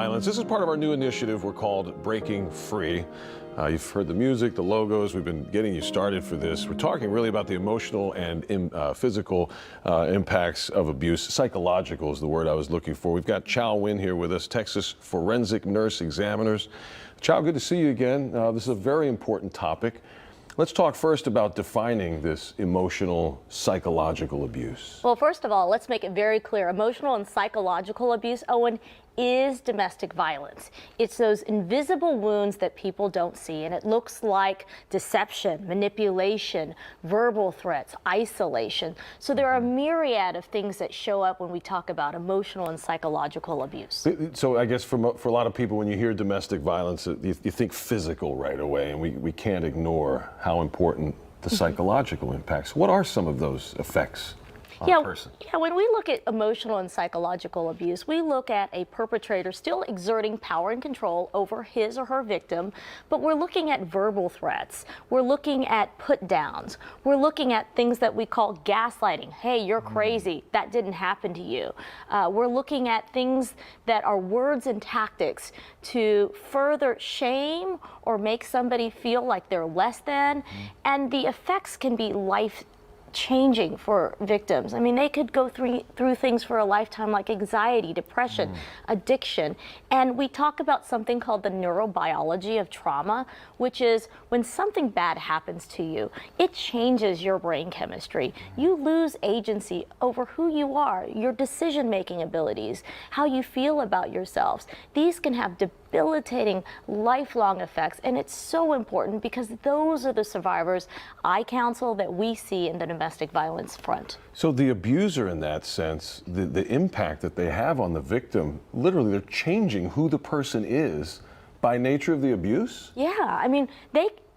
Violence. This is part of our new initiative we're called Breaking Free. You've heard the music, the logos. We've been getting you started for this. We're talking really about the emotional and physical impacts of abuse. Psychological is the word I was looking for. We've got Chow Nguyen here with us, Texas Forensic Nurse Examiners. Chow, good to see you again. This is a very important topic. Let's talk first about defining this emotional, psychological abuse. Well, first of all, let's make it very clear. Emotional and psychological abuse, Owen, is domestic violence. It's those invisible wounds that people don't see, and it looks like deception, manipulation, verbal threats, isolation. So there are a myriad of things that show up when we talk about emotional and psychological abuse. So I guess for a lot of people, when you hear domestic violence, you think physical right away, and we can't ignore how important the psychological impacts. What are some of those effects? Yeah, when we look at emotional and psychological abuse, we look at a perpetrator still exerting power and control over his or her victim, but we're looking at verbal threats. We're looking at put downs. We're looking at things that we call gaslighting. Hey, you're crazy. That didn't happen to you. We're looking at things that are words and tactics to further shame or make somebody feel like they're less than, and the effects can be life-changing for victims. I mean, they could go through things for a lifetime like anxiety, depression, addiction. And we talk about something called the neurobiology of trauma, which is when something bad happens to you, it changes your brain chemistry. You lose agency over who you are, your decision-making abilities, how you feel about yourselves. These can have debilitating lifelong effects, and it's so important because those are the survivors I counsel that we see in the domestic violence front. So the abuser, in that sense, the impact that they have on the victim, literally they're changing who the person is by nature of the abuse? Yeah, I mean,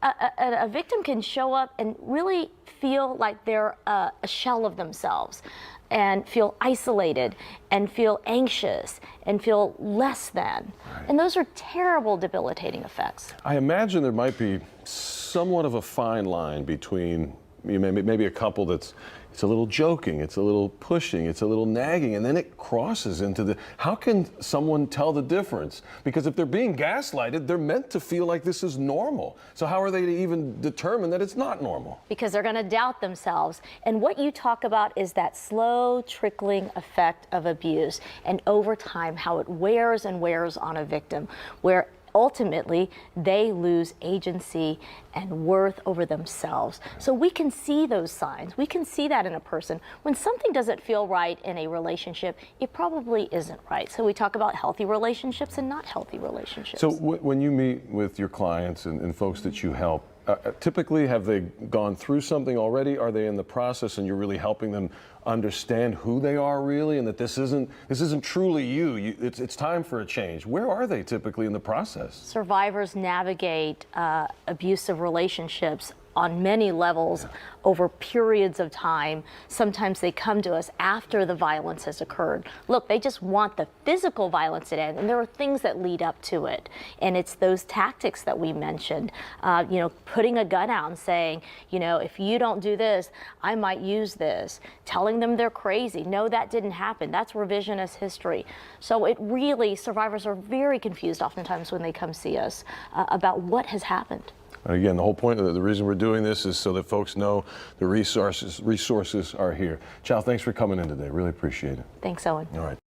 a victim can show up and really feel like they're a shell of themselves, and feel isolated, and feel anxious, and feel less than. Right. And those are terrible, debilitating effects. I imagine there might be somewhat of a fine line between maybe a couple it's a little joking, it's a little pushing, it's a little nagging, and then it crosses into the, how can someone tell the difference? Because if they're being gaslighted, they're meant to feel like this is normal. So how are they to even determine that it's not normal? Because they're going to doubt themselves. And what you talk about is that slow trickling effect of abuse, and over time how it wears and wears on a victim, where ultimately they lose agency and worth over themselves. So we can see those signs. We can see that in a person. When something doesn't feel right in a relationship, it probably isn't right. So we talk about healthy relationships and not healthy relationships. So when you meet with your clients and folks that you help, typically have they gone through something already? Are they in the process and you're really helping them understand who they are really, and that this isn't truly you? It's time for a change. Where are they typically in the process? Survivors navigate abusive relationships on many levels over periods of time. Sometimes they come to us after the violence has occurred. Look, they just want the physical violence to end, and there are things that lead up to it. And it's those tactics that we mentioned, putting a gun out and saying, if you don't do this, I might use this. Telling them they're crazy. No, that didn't happen. That's revisionist history. So it really, survivors are very confused oftentimes when they come see us about what has happened. Again, the whole point of the reason we're doing this is so that folks know the resources are here. Chow, thanks for coming in today. Really appreciate it. Thanks, Owen. All right.